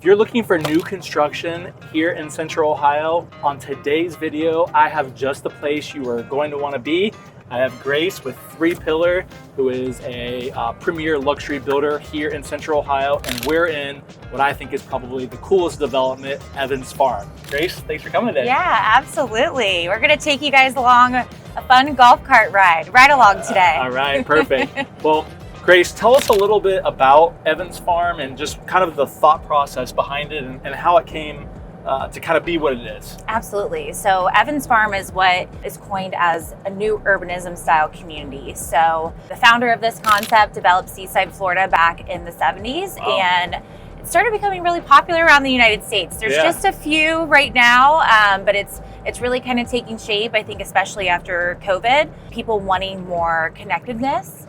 If you're looking for new construction here in Central Ohio, on today's video, I have just the place you are going to want to be. I have Grace with 3 Pillar, who is a premier luxury builder here in Central Ohio, and we're in what I think is probably the coolest development, Evans Farm. Grace, thanks for coming today. Yeah, absolutely. We're going to take you guys along a fun golf cart ride along today. All right, perfect. Well, Grace, tell us a little bit about Evans Farm and just kind of the thought process behind it and how it came to kind of be what it is. Absolutely. So Evans Farm is what is coined as a new urbanism style community. So the founder of this concept developed Seaside, Florida back in the 70s. Wow. And it started becoming really popular around the United States. There's just a few right now, but it's really kind of taking shape, I think, especially after COVID. People wanting more connectedness,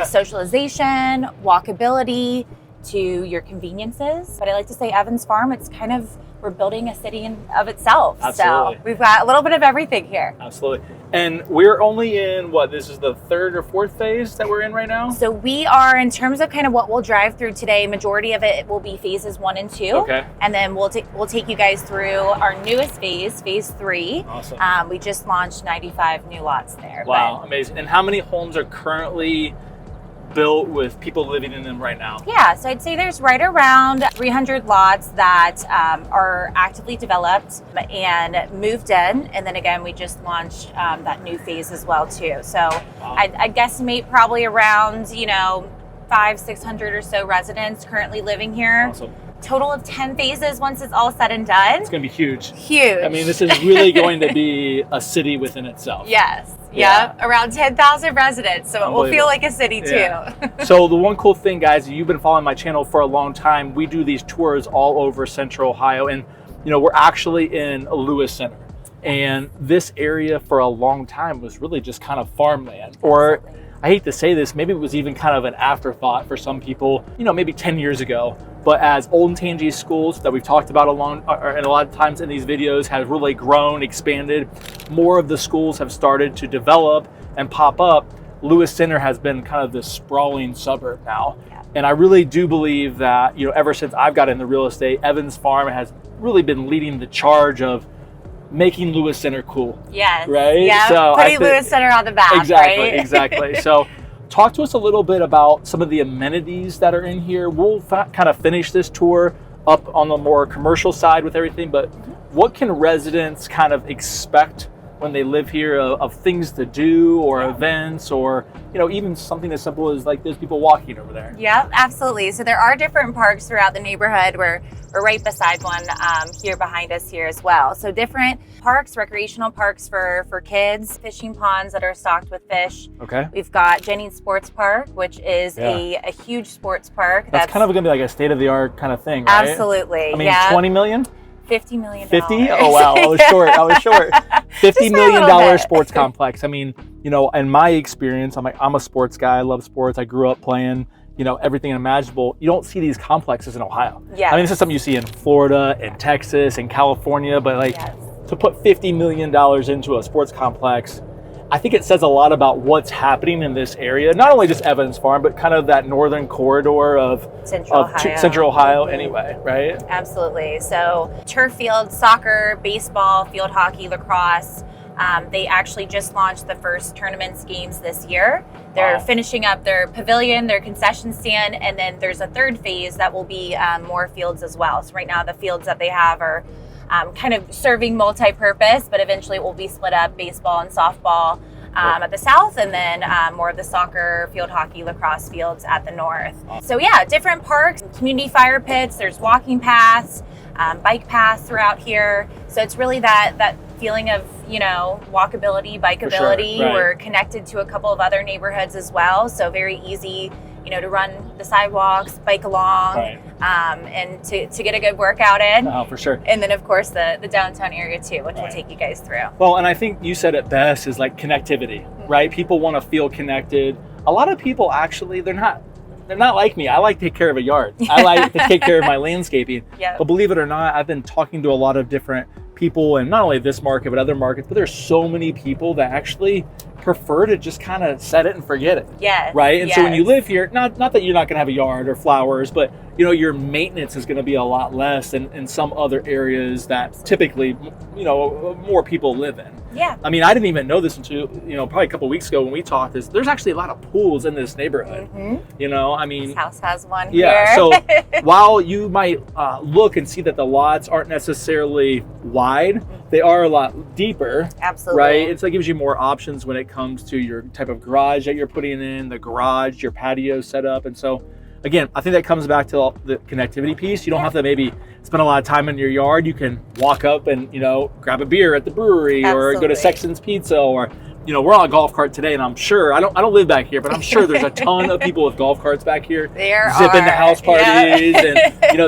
socialization, walkability to your conveniences. But I like to say Evans Farm, it's kind of, we're building a city of itself. Absolutely. So we've got a little bit of everything here. Absolutely. And we're only in, this is the 3rd or 4th phase that we're in right now? So we are, in terms of kind of what we'll drive through today, majority of it will be phases 1 and 2. Okay. And then we'll take you guys through our newest phase 3. Awesome. We just launched 95 new lots there. Wow, amazing. And how many homes are currently built with people living in them right now? Yeah, so I'd say there's right around 300 lots that are actively developed and moved in. And then again, we just launched that new phase as well too. So wow. I'd guesstimate probably around, 500-600 or so residents currently living here. Awesome. Total of 10 phases once it's all said and done. It's going to be huge. Huge. I mean, this is really going to be a city within itself. Yes. Yeah. Around 10,000 residents. So it will feel like a city too. Yeah. So the one cool thing, guys, you've been following my channel for a long time. We do these tours all over Central Ohio, and we're actually in Lewis Center. And this area for a long time was really just kind of farmland. Or I hate to say this, maybe it was even kind of an afterthought for some people, maybe 10 years ago. But as Olentangy schools that we've talked about and a lot of times in these videos have really grown, expanded, more of the schools have started to develop and pop up. Lewis Center has been kind of this sprawling suburb now. Yeah. And I really do believe that, ever since I've got into real estate, Evans Farm has really been leading the charge of making Lewis Center cool. Yes. Right? Yeah. So putting Lewis Center on the map. Exactly. Right? Exactly. So talk to us a little bit about some of the amenities that are in here. We'll kind of finish this tour up on the more commercial side with everything, but what can residents kind of expect when they live here of things to do or events or, even something as simple as like there's people walking over there? Yeah, absolutely. So there are different parks throughout the neighborhood. We're right beside one here behind us here as well. So different parks, recreational parks for kids, fishing ponds that are stocked with fish. Okay. We've got Jennings Sports Park, which is a huge sports park. That's kind of going to be like a state-of-the-art kind of thing, right? Absolutely. I mean, 20 million? $50 million. 50? Oh, wow. I was short. $50 million sports complex. I mean, in my experience, I'm a sports guy. I love sports. I grew up playing, everything imaginable. You don't see these complexes in Ohio. Yeah. I mean, this is something you see in Florida and Texas and California, but to put $50 million into a sports complex, I think it says a lot about what's happening in this area. Not only just Evans Farm, but kind of that northern corridor of Central Ohio anyway, right? Absolutely. So turf field, soccer, baseball, field hockey, lacrosse. They actually just launched the first tournaments games this year. They're finishing up their pavilion, their concession stand, and then there's a 3rd phase that will be more fields as well. So right now the fields that they have are kind of serving multi-purpose, but eventually it will be split up, baseball and softball at the south, and then more of the soccer, field hockey, lacrosse fields at the north. Awesome. So yeah, different parks, community fire pits, there's walking paths, bike paths throughout here. So it's really that feeling of, walkability, bikeability. Sure. Right. We're connected to a couple of other neighborhoods as well, so very easy, to run the sidewalks, bike along, and to get a good workout in. Oh, for sure. And then, of course, the downtown area too, which we'll take you guys through. Well, and I think you said it best, is like connectivity, right? People want to feel connected. A lot of people actually, they're not like me. I like to take care of a yard. I like to take care of my landscaping. Yep. But believe it or not, I've been talking to a lot of different people, and not only this market, but other markets, but there's so many people that actually prefer to just kind of set it and forget it. Yes. Right. And so when you live here, not that you're not going to have a yard or flowers, but your maintenance is going to be a lot less than in some other areas that typically, more people live in. Yeah. I mean, I didn't even know this until, probably a couple of weeks ago when we talked, there's actually a lot of pools in this neighborhood. I mean, this house has one yeah, here. So while you might look and see that the lots aren't necessarily wide, they are a lot deeper. Absolutely. Right? It gives you more options when it comes to your type of garage that you're putting in, the garage, your patio setup. And so, again, I think that comes back to the connectivity piece. You don't have to maybe spend a lot of time in your yard. You can walk up and, grab a beer at the brewery or go to Sexton's Pizza or, we're on a golf cart today, and I'm sure, I don't live back here, but I'm sure there's a ton of people with golf carts back here zipping to house parties and,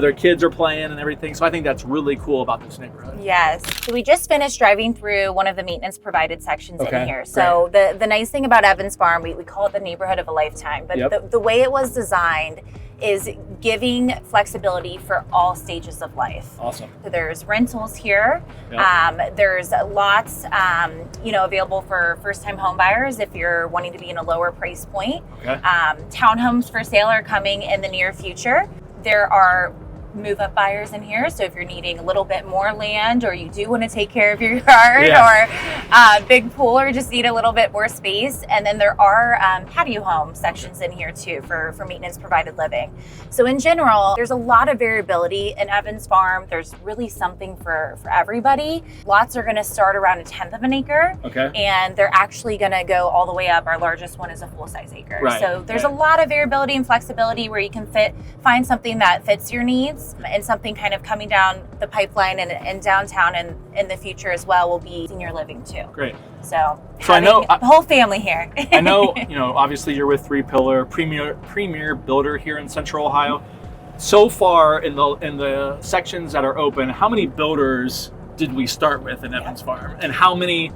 their kids are playing and everything. So I think that's really cool about this neighborhood. Yes. So we just finished driving through one of the maintenance provided sections in here. So the nice thing about Evans Farm, we call it the neighborhood of a lifetime, but the way it was designed is giving flexibility for all stages of life. Awesome. So there's rentals here. There's lots, available for first-time home buyers if you're wanting to be in a lower price point. Townhomes for sale are coming in the near future. There are move-up buyers in here, so if you're needing a little bit more land or you do want to take care of your yard or big pool or just need a little bit more space. And then there are patio home sections in here too for maintenance provided living. So in general, there's a lot of variability in Evans Farm. There's really something for everybody. Lots are going to start around 1/10 of an acre, and they're actually going to go all the way up. Our largest one is a full-size acre. So there's a lot of variability and flexibility where you can find something that fits your needs. And something kind of coming down the pipeline and downtown and in the future as well will be senior living too. Great. So I know the whole family here. I know, obviously you're with 3 Pillar, premier builder here in Central Ohio. So far in the sections that are open, how many builders did we start with in Evans Farm, and how many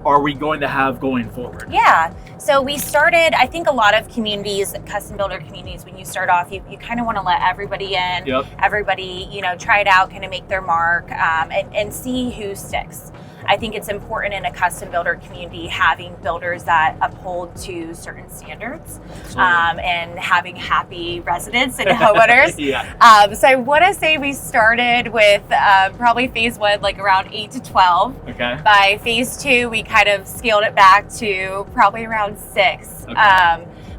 are we going to have going forward? Yeah, so we started, I think a lot of communities, custom builder communities, when you start off, you kind of want to let everybody in, everybody, try it out, kind of make their mark, and see who sticks. I think it's important in a custom builder community having builders that uphold to certain standards, and having happy residents and homeowners. So I want to say we started with probably phase 1, around 8 to 12. By phase 2, we kind of scaled it back to probably around 6.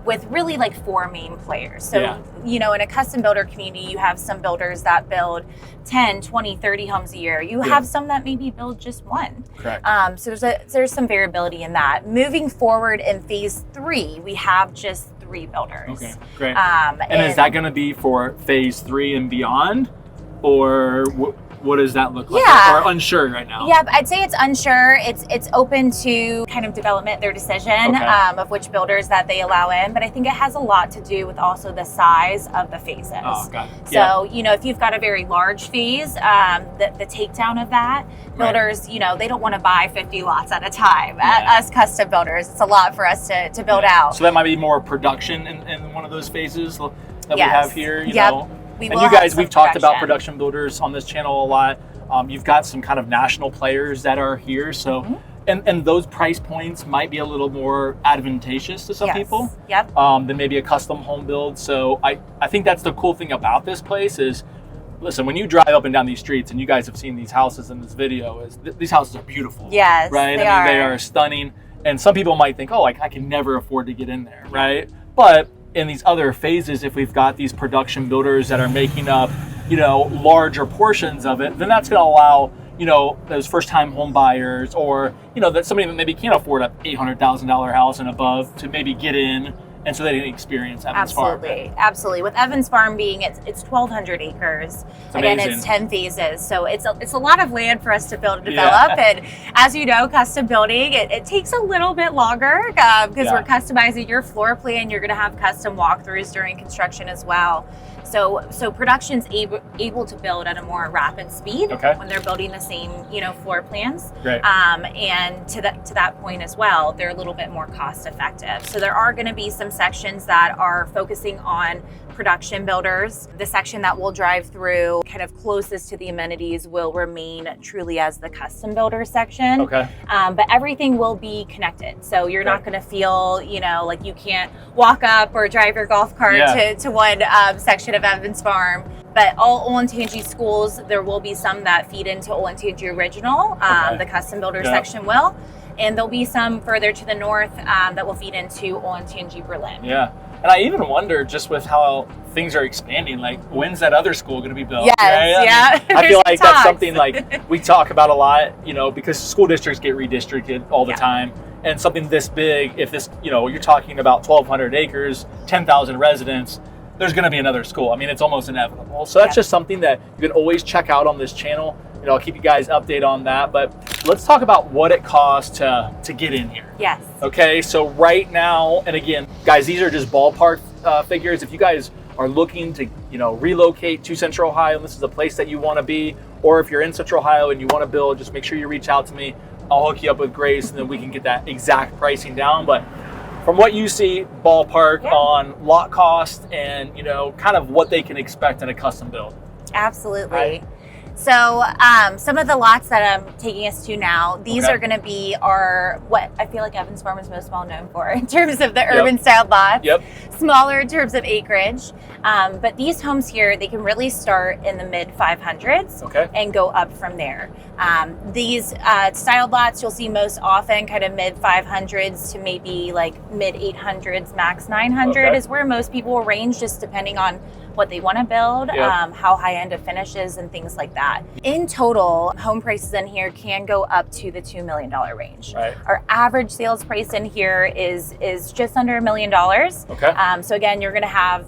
With really 4 main players. So, in a custom builder community, you have some builders that build 10, 20, 30 homes a year. You have some that maybe build just 1. So there's some variability in that. Moving forward in phase 3, we have just 3 builders. Great. And is that going to be for phase 3 and beyond, or what does that look like? Or unsure right now? Yeah, I'd say it's unsure. It's open to kind of development, their decision of which builders that they allow in. But I think it has a lot to do with also the size of the phases. Got it. So, if you've got a very large phase, the takedown of that, builders, they don't want to buy 50 lots at a time. Us custom builders, it's a lot for us to build out. So that might be more production in one of those phases that we have here, you know? And you guys, we've talked about production builders on this channel a lot. You've got some kind of national players that are here. So, and those price points might be a little more advantageous to some people than maybe a custom home build. So I think that's the cool thing about this place is, listen, when you drive up and down these streets, and you guys have seen these houses in this video, these houses are beautiful. Right? They are stunning. And some people might think, I can never afford to get in there, right? But in these other phases, if we've got these production builders that are making up, larger portions of it, then that's going to allow, those first-time home buyers or, that somebody that maybe can't afford a $800,000 house and above to maybe get in, and so they can experience Evans Farm. Absolutely. With Evans Farm being, it's 1,200 acres. Again, it's 10 phases. So it's a lot of land for us to build and develop. And as you know, custom building, it takes a little bit longer because we're customizing your floor plan. You're going to have custom walkthroughs during construction as well. So production's able to build at a more rapid speed when they're building the same, floor plans. And to that point as well, they're a little bit more cost effective. So there are going to be some sections that are focusing on production builders. The section that we'll drive through, kind of closest to the amenities, will remain truly as the custom builder section. Okay. But everything will be connected. So you're not going to feel, like you can't walk up or drive your golf cart to one section of Evans Farm. But all Olentangy schools, there will be some that feed into Olentangy Original, the custom builder section will. And there'll be some further to the north that will feed into Olentangy Berlin. Yeah. And I even wonder, just with how things are expanding, like, when's that other school going to be built? Yes, I feel like that's something like we talk about a lot, because school districts get redistricted all the time. And something this big, if this, you're talking about 1,200 acres, 10,000 residents, there's going to be another school. I mean, it's almost inevitable. So that's just something that you can always check out on this channel. I'll keep you guys updated on that. But let's talk about what it costs to get in here. Yes. Okay, so right now, and again, guys, these are just ballpark figures. If you guys are looking to, relocate to Central Ohio, and this is a place that you want to be, or if you're in Central Ohio and you want to build, just make sure you reach out to me. I'll hook you up with Grace, and then we can get that exact pricing down. But from what you see, ballpark on lot cost and, kind of what they can expect in a custom build. Absolutely. Right. So some of the lots that I'm taking us to now, these are going to be what I feel like Evans Farm is most well known for in terms of the urban style lots. Smaller in terms of acreage. But these homes here, they can really start in the mid 500s and go up from there. These styled lots you'll see most often kind of mid 500s to maybe like mid 800s, max 900 is where most people will range, just depending on what they want to build, how high end it finishes, and things like that. In total, home prices in here can go up to the $2 million range. Right. Our average sales price in here is just under $1 million. Okay. So again, you're going to have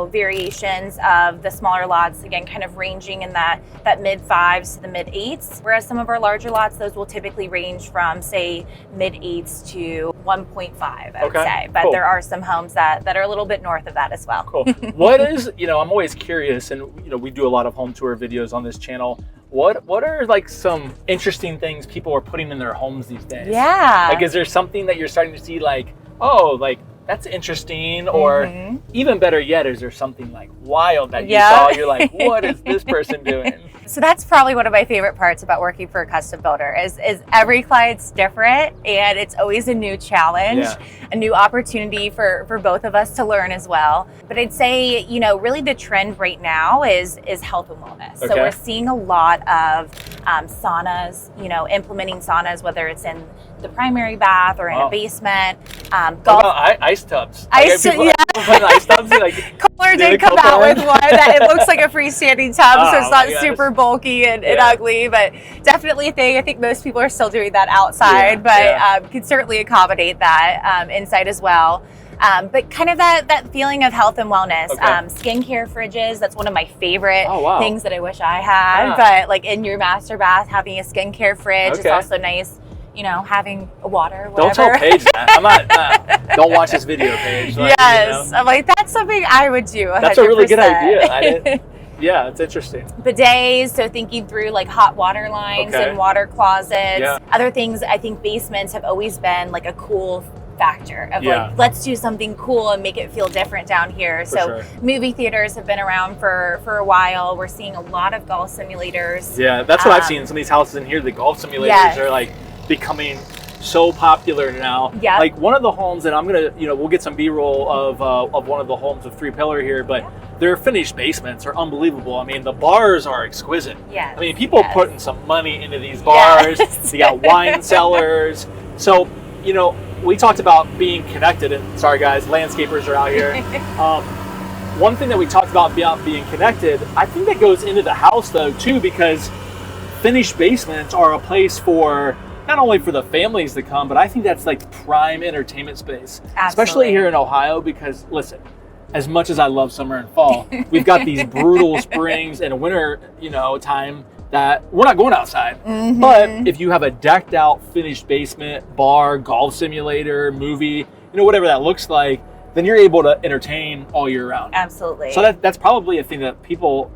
variations of the smaller lots, again kind of ranging in that mid 5s to the mid 8s, whereas some of our larger lots, those will typically range from say mid 8s to 1.5, I would say. But there are some homes that are a little bit north of that as well. Cool. What is, I'm always curious, and we do a lot of home tour videos on this channel. What are like some interesting things people are putting in their homes these days? Yeah. Like, is there something that you're starting to see like, oh, like that's interesting, or even better yet, is there something like wild that you saw? You're like, what is this person doing? So that's probably one of my favorite parts about working for a custom builder is every client's different, and it's always a new challenge, a new opportunity for both of us to learn as well. But I'd say, really the trend right now is health and wellness. So we're seeing a lot of saunas, implementing saunas, whether it's in the primary bath or in a basement. What about ice tubs? Ice tubs. Like, Kohler did come out with one that it looks like a freestanding tub, so it's not super bulky and ugly, but definitely a thing. I think most people are still doing that outside, but can certainly accommodate that inside as well. But kind of that feeling of health and wellness. Skincare fridges, that's one of my favorite things that I wish I had. But like in your master bath, having a skincare fridge is also nice. Having a water, whatever. Don't tell Paige that. I'm not. Don't watch this video, Paige. Like, I'm like, that's something I would do. 100%. That's a really good idea. Yeah, it's interesting. Bidets, so thinking through like hot water lines and water closets. Other things, I think basements have always been like a cool factor of like, let's do something cool and make it feel different down here. Movie theaters have been around for a while. We're seeing a lot of golf simulators. Yeah, that's what I've seen in some of these houses in here. The golf simulators are like becoming so popular now. Like one of the homes, and I'm gonna, we'll get some B-roll of one of the homes of 3-pillar here, but their finished basements are unbelievable. I mean, the bars are exquisite. I mean, people putting some money into these bars. They got wine cellars. So, we talked about being connected, and sorry guys, landscapers are out here. One thing that we talked about being connected, I think that goes into the house though too, because finished basements are a place for not only for the families to come, but I think that's like prime entertainment space, especially here in Ohio, because listen, as much as I love summer and fall, we've got these brutal springs and winter, time that we're not going outside. But if you have a decked out finished basement, bar, golf simulator, movie, whatever that looks like, then you're able to entertain all year round. Absolutely. So that's probably a thing that people,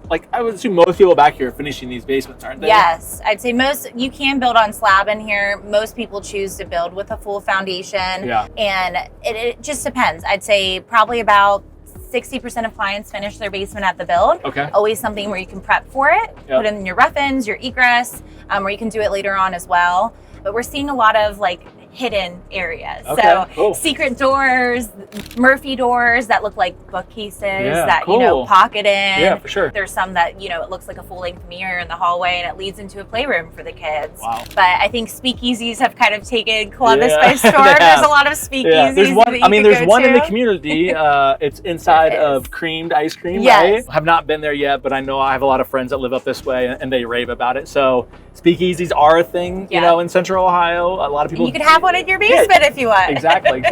like, I would assume most people back here are finishing these basements, aren't they? Yes, I'd say you can build on slab in here. Most people choose to build with a full foundation. And it just depends. I'd say probably about 60% of clients finish their basement at the build. Okay. Always something where you can prep for it, Yep. put in your rough-ins, your egress, or you can do it later on as well. But we're seeing a lot of like hidden areas. Okay, So cool. secret doors, Murphy doors that look like bookcases that, cool. pocket in. Yeah, for sure. There's some that, it looks like a full-length mirror in the hallway and it leads into a playroom for the kids. Wow. But I think speakeasies have kind of taken Columbus Yeah, by storm. they There's have. a lot of speakeasies. Yeah, there's one. that you There's can one go in the to. community. It's inside There is. of creamed ice cream. Yes. Right? Have not been there yet, but I know I have a lot of friends that live up this way, and they rave about it. So speakeasies are a thing, in Central Ohio. A lot of people. And you could have one in your basement if you want. Exactly.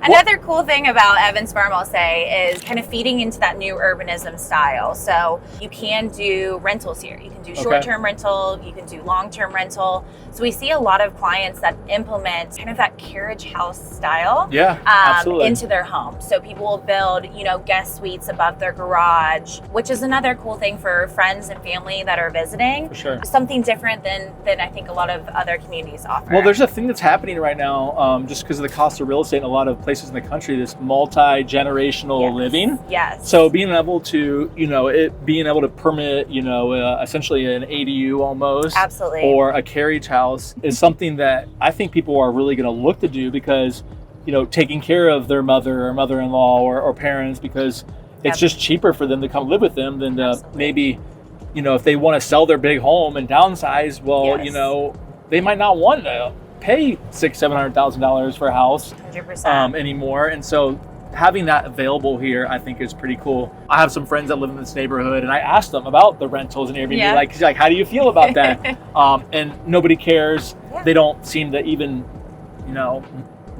Another cool thing about Evans Farm, I'll say, is kind of feeding into that new urbanism style. So you can do rentals here. You can do short-term rental, you can do long-term rental. So we see a lot of clients that implement kind of that carriage house style absolutely. into their home. So people will build, guest suites above their garage, which is another cool thing for friends and family that are visiting. For sure. Something different than I think a lot of other communities offer. Well, there's a thing that's happening right now, just because of the cost of real estate in a lot of places in the country, this multi-generational living. Yes. So being able to, being able to permit, essentially an ADU almost. Absolutely. Or a carriage house is something that I think people are really going to look to do because, taking care of their mother or mother-in-law or parents, because it's just cheaper for them to come live with them than to maybe, if they want to sell their big home and downsize, well, they might not want to pay $600,000-$700,000 for a house 100%. Anymore. And so having that available here, I think is pretty cool. I have some friends that live in this neighborhood and I asked them about the rentals and Airbnb, like, how do you feel about that? And nobody cares. They don't seem to even,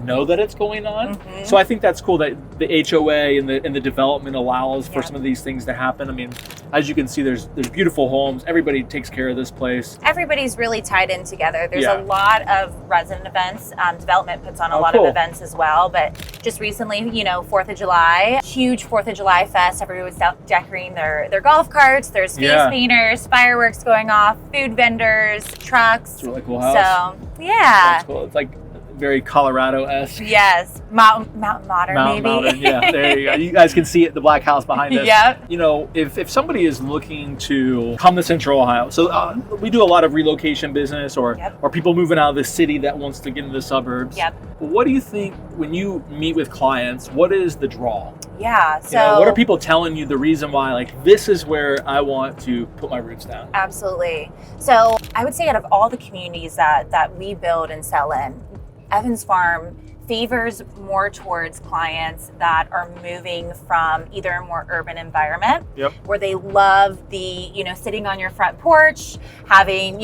know that it's going on. Mm-hmm. So I think that's cool that the HOA and the development allows for some of these things to happen. I mean, as you can see, there's beautiful homes. Everybody takes care of this place. Everybody's really tied in together. There's a lot of resident events. Development puts on a lot of events as well. But just recently, 4th of July, huge 4th of July fest. Everybody was out decorating their golf carts. There's face painters, fireworks going off, food vendors, trucks. It's a really cool house. So, yeah. That's cool. It's like very Colorado-esque. Yes, Mountain Modern, maybe. Mountain, yeah, there you go. You guys can see it, the black house behind us. Yep. If somebody is looking to come to Central Ohio, so we do a lot of relocation business or people moving out of the city that wants to get into the suburbs. Yep. What do you think when you meet with clients, what is the draw? Yeah, so what are people telling you the reason why, like, this is where I want to put my roots down? Absolutely. So I would say out of all the communities that we build and sell in, Evans Farm favors more towards clients that are moving from either a more urban environment where they love the, sitting on your front porch, having,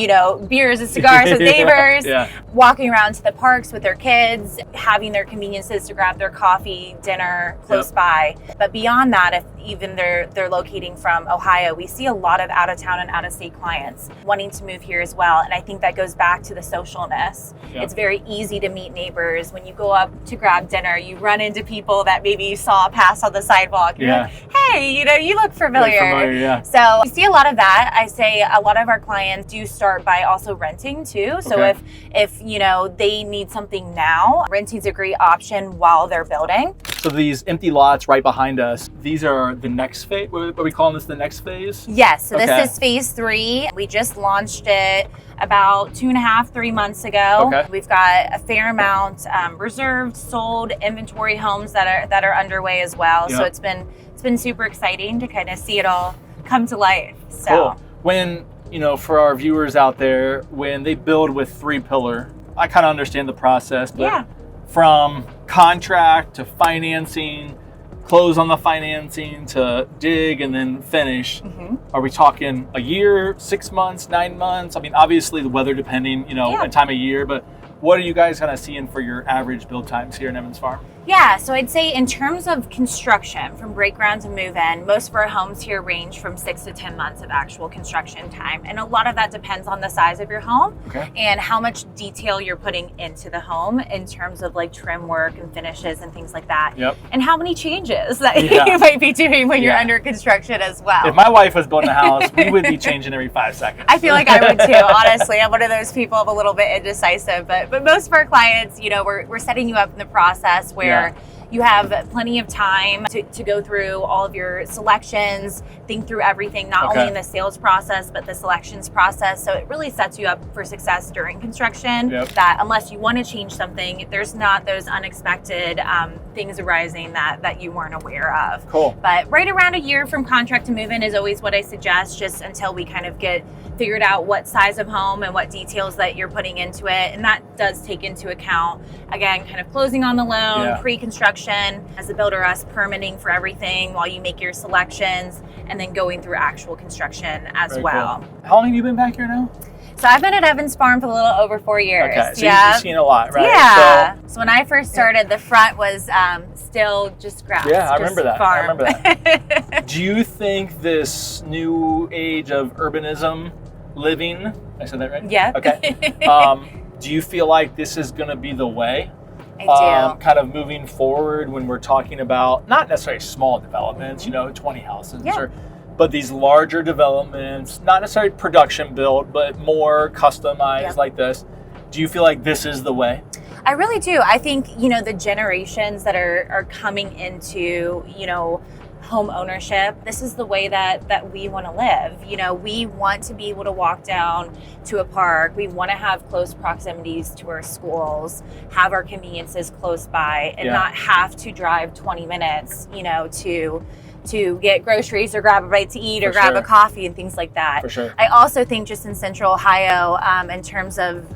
beers and cigars with neighbors, walking around to the parks with their kids, having their conveniences to grab their coffee, dinner close by. But beyond that, if even they're locating from Ohio, we see a lot of out-of-town and out-of-state clients wanting to move here as well. And I think that goes back to the socialness. It's very easy to meet neighbors. When you go up to grab dinner, you run into people that maybe you saw pass on the sidewalk. You're like, hey, you look familiar. So we see a lot of that. I say a lot of our clients do start by also renting too. So if they need something now, renting's a great option while they're building. So these empty lots right behind us, these are the next phase. What are we calling this, the next phase? Yes, so this is phase 3. We just launched it about 2.5, 3 months ago. We've got a fair amount reserved, sold, inventory homes that are underway as well. So it's been super exciting to kind of see it all come to life. So cool. When, for our viewers out there, when they build with 3 pillar, I kind of understand the process, but from contract to financing, close on the financing to dig and then finish, are we talking a year, 6 months, 9 months? I mean, obviously the weather depending, and time of year, but what are you guys kind of seeing for your average build times here in Evans Farm? Yeah, so I'd say in terms of construction, from break ground to move in, most of our homes here range from 6 to 10 months of actual construction time. And a lot of that depends on the size of your home and how much detail you're putting into the home in terms of like trim work and finishes and things like that. And how many changes that you might be doing when you're under construction as well. If my wife was building a house, we would be changing every 5 seconds. I feel like I would too, honestly. I'm one of those people, I'm a little bit indecisive, but most of our clients, we're setting you up in the process where you have plenty of time to go through all of your selections, think through everything, not only in the sales process, but the selections process. So it really sets you up for success during construction. That unless you want to change something, there's not those unexpected things arising that you weren't aware of. Cool. But right around a year from contract to move-in is always what I suggest, just until we kind of get figured out what size of home and what details that you're putting into it. And that does take into account, again, kind of closing on the loan, pre-construction, as a builder, us permitting for everything while you make your selections, and then going through actual construction as well. Cool. How long have you been back here now? So I've been at Evans Farm for a little over 4 years. Okay, so you've seen a lot, right? Yeah. So when I first started, the front was still just grass. Yeah, I remember that. Farm. I remember that. Do you think this new age of urbanism living, I said that right? Yeah. Okay. Do you feel like this is going to be the way? I do. Kind of moving forward when we're talking about not necessarily small developments, 20 houses, but these larger developments, not necessarily production built, but more customized like this. Do you feel like this is the way? I really do. I think, the generations that are coming into, home ownership, this is the way that we want to live. We want to be able to walk down to a park. We want to have close proximities to our schools, have our conveniences close by, and not have to drive 20 minutes, to get groceries or grab a bite to eat or grab a coffee and things like that. For sure. I also think just in Central Ohio, in terms of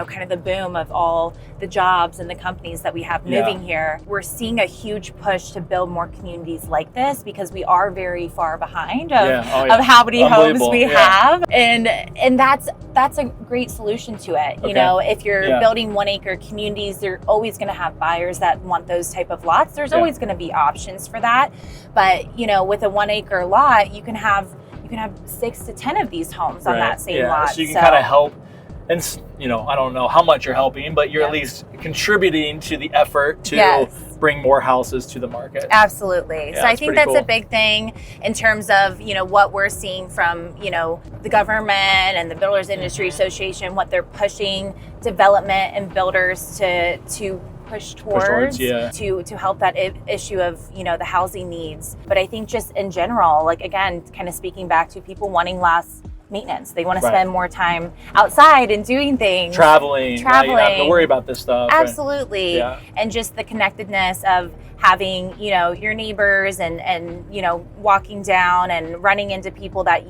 kind of the boom of all the jobs and the companies that we have moving here, we're seeing a huge push to build more communities like this because we are very far behind of how many homes we have. And that's a great solution to it. If you're building 1 acre communities, they're always going to have buyers that want those type of lots. There's always going to be options for that. But, with a 1 acre lot, you can have 6 to 10 of these homes on that same lot. So you can kind of help. And, I don't know how much you're helping, but you're at least contributing to the effort to bring more houses to the market. Absolutely. Yeah, so I think that's cool. a big thing in terms of, what we're seeing from, the government and the Builders Industry Association, what they're pushing development and builders to push towards to help that issue of the housing needs. But I think just in general, like again, kind of speaking back to people wanting less maintenance. They want to spend more time outside and doing things. Traveling. Right? You don't have to worry about this stuff. Absolutely. Right? And just the connectedness of having, your neighbors and walking down and running into people that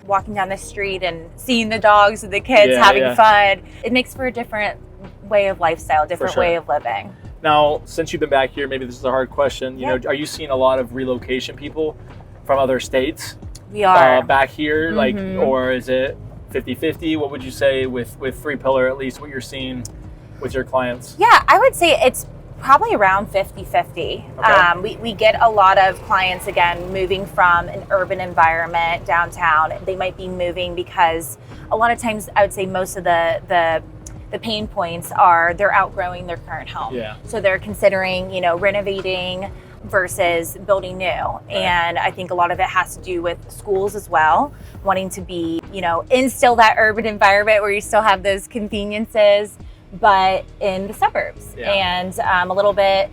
walking down the street and seeing the dogs and the kids having fun. It makes for a different way of lifestyle, different way of living. Now, since you've been back here, maybe this is a hard question, are you seeing a lot of relocation people from other states? We are. Back here, or is it 50-50? What would you say with 3-pillar, at least what you're seeing with your clients? Yeah, I would say it's probably around 50-50. Okay. We get a lot of clients, again, moving from an urban environment downtown. They might be moving because a lot of times I would say most of the pain points are they're outgrowing their current home. Yeah. So they're considering, renovating versus building new. Right. And I think a lot of it has to do with schools as well, wanting to be, instill that urban environment where you still have those conveniences, but in the suburbs and a little bit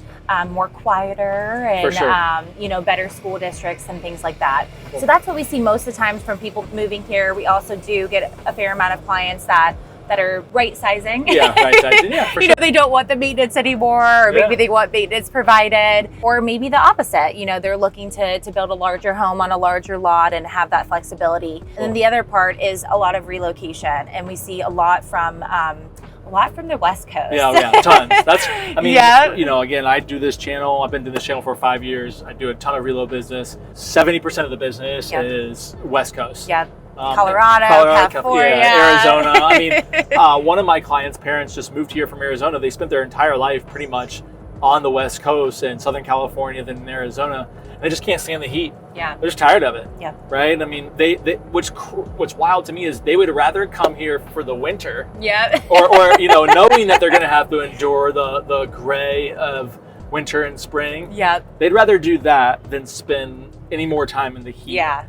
more quieter and, better school districts and things like that. Cool. So that's what we see most of the times from people moving here. We also do get a fair amount of clients that are right sizing. Yeah, right sizing. Yeah, for sure. They don't want the maintenance anymore, or maybe they want maintenance provided, or maybe the opposite. They're looking to build a larger home on a larger lot and have that flexibility. Cool. And then the other part is a lot of relocation, and we see a lot from the West Coast. Yeah, tons. Again, I do this channel. I've been doing this channel for 5 years. I do a ton of reload business. 70% of the business is West Coast. Yep. Colorado, California, Arizona. One of my clients' parents just moved here from Arizona. They spent their entire life pretty much on the West Coast in Southern California, then in Arizona. And they just can't stand the heat. Yeah, they're just tired of it. Yeah, right. I mean, what's wild to me is they would rather come here for the winter. Yeah, or knowing that they're going to have to endure the gray of winter and spring. Yeah, they'd rather do that than spend any more time in the heat. Yeah.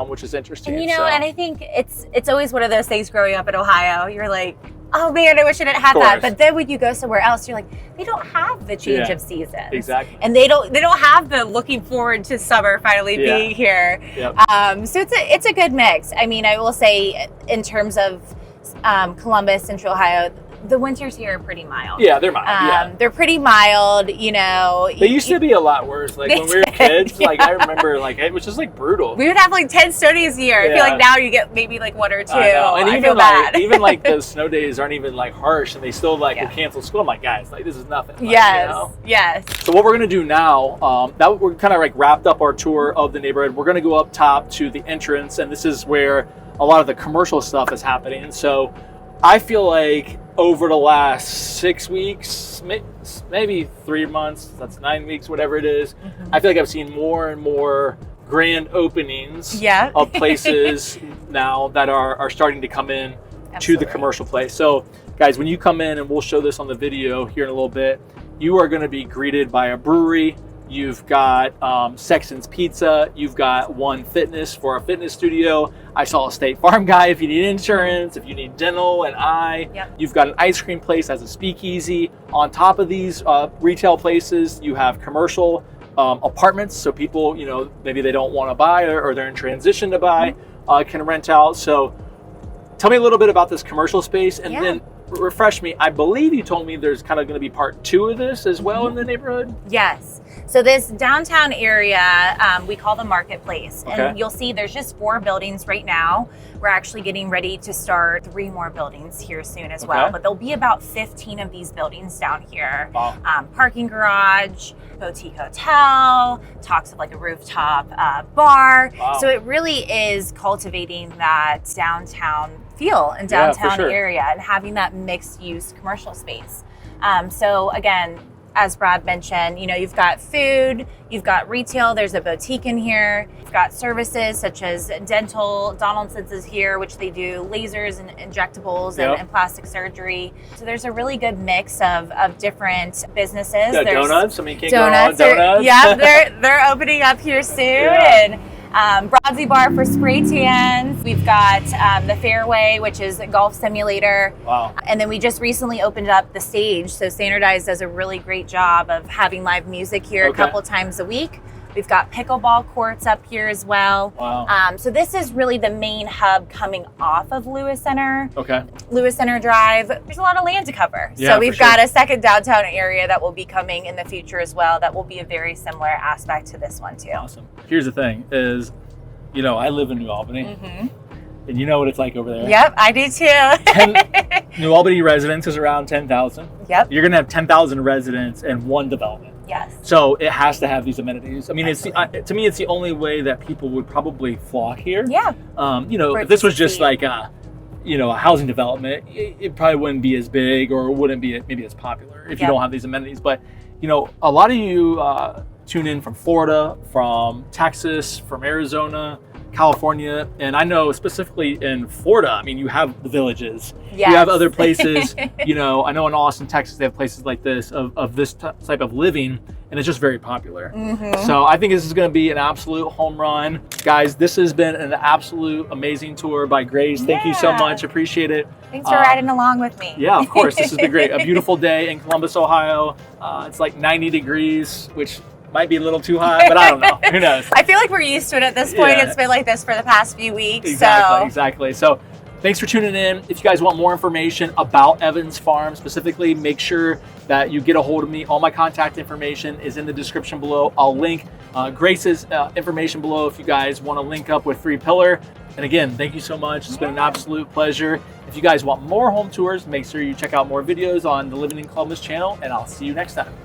Which is interesting. And and I think it's always one of those things growing up in Ohio. You're like, oh man, I wish I didn't have that. course. But then when you go somewhere else, you're like, they don't have the change Yeah, of seasons. exactly. And they don't have the looking forward to summer finally Yeah. being here. Yep. So it's a good mix. I mean, I will say in terms of Columbus, Central Ohio, the winters here are pretty mild. Yeah, they're mild. They're pretty mild, you know. They used to be a lot worse. Like when we were kids, like I remember, like it was just like brutal. We would have like 10 snow days a year. I feel like now you get maybe like 1 or 2. I know. And I even feel like bad. even like the snow days aren't even like harsh, and they still like will cancel school. I'm like, guys, like this is nothing. Like, Yes. You know? Yes. So what we're gonna do now, that we're kind of like wrapped up our tour of the neighborhood. We're gonna go up top to the entrance, and this is where a lot of the commercial stuff is happening. And so I feel like over the last 6 weeks, maybe 3 months, that's 9 weeks, whatever it is, I feel like I've seen more and more grand openings of places now that are starting to come in to the commercial place. So guys, when you come in, and we'll show this on the video here in a little bit, you are going to be greeted by a brewery. You've got Sexton's Pizza. You've got One Fitness for a fitness studio. I saw a State Farm guy if you need insurance, if you need dental and eye. You've got an ice cream place as a speakeasy. On top of these retail places, you have commercial apartments. So people, you know, maybe they don't want to buy or they're in transition to buy, can rent out. So tell me a little bit about this commercial space, and then refresh me. I believe you told me there's kind of going to be part 2 of this as well in the neighborhood. Yes. So this downtown area, we call the marketplace. And you'll see there's just 4 buildings right now. We're actually getting ready to start 3 more buildings here soon as well. But there'll be about 15 of these buildings down here. Parking garage, boutique hotel, talks of like a rooftop bar. So it really is cultivating that downtown feel and downtown area and having that mixed use commercial space. So again, as Brad mentioned, you know, you've got food, you've got retail, there's a boutique in here, you've got services such as dental. Donaldson's is here, which they do lasers and injectables and plastic surgery. So there's a really good mix of different businesses. There's donuts. I mean, you can't donuts go wrong with donuts. They're opening up here soon. And Broadsy Bar for spray tans. We've got the Fairway, which is a golf simulator. And then we just recently opened up the Stage. So Standardized does a really great job of having live music here a couple times a week. We've got pickleball courts up here as well. So this is really the main hub coming off of Lewis Center. Lewis Center Drive. There's a lot of land to cover. So we've got a second downtown area that will be coming in the future as well. That will be a very similar aspect to this one too. Awesome. Here's the thing is, you know, I live in New Albany. And you know what it's like over there. Yep, I do too. New Albany residents is around 10,000. Yep. You're going to have 10,000 residents in one development. Yes. So it has to have these amenities. I mean, it's to me, it's the only way that people would probably flock here. Yeah. You know, if this was just like a, you know, a housing development, it probably wouldn't be as big or wouldn't be maybe as popular if you don't have these amenities. But, you know, a lot of you tune in from Florida, from Texas, from Arizona, California, and I know specifically in Florida, I mean, you have the villages, you have other places, you know, I know in Austin, Texas, they have places like this of this type of living, and it's just very popular. So I think this is going to be an absolute home run. Guys, this has been an absolute amazing tour by Grace. Thank you so much. Appreciate it. Thanks for riding along with me. Yeah, of course. This has been great. A beautiful day in Columbus, Ohio. It's like 90 degrees, which might be a little too high, but I don't know. Who knows? I feel like we're used to it at this point. It's been like this for the past few weeks. Exactly. So thanks for tuning in. If you guys want more information about Evans Farm specifically, make sure that you get a hold of me. All my contact information is in the description below. I'll link Grace's information below if you guys want to link up with 3 Pillar. And again, thank you so much. It's been an absolute pleasure. If you guys want more home tours, make sure you check out more videos on the Living in Columbus channel, and I'll see you next time.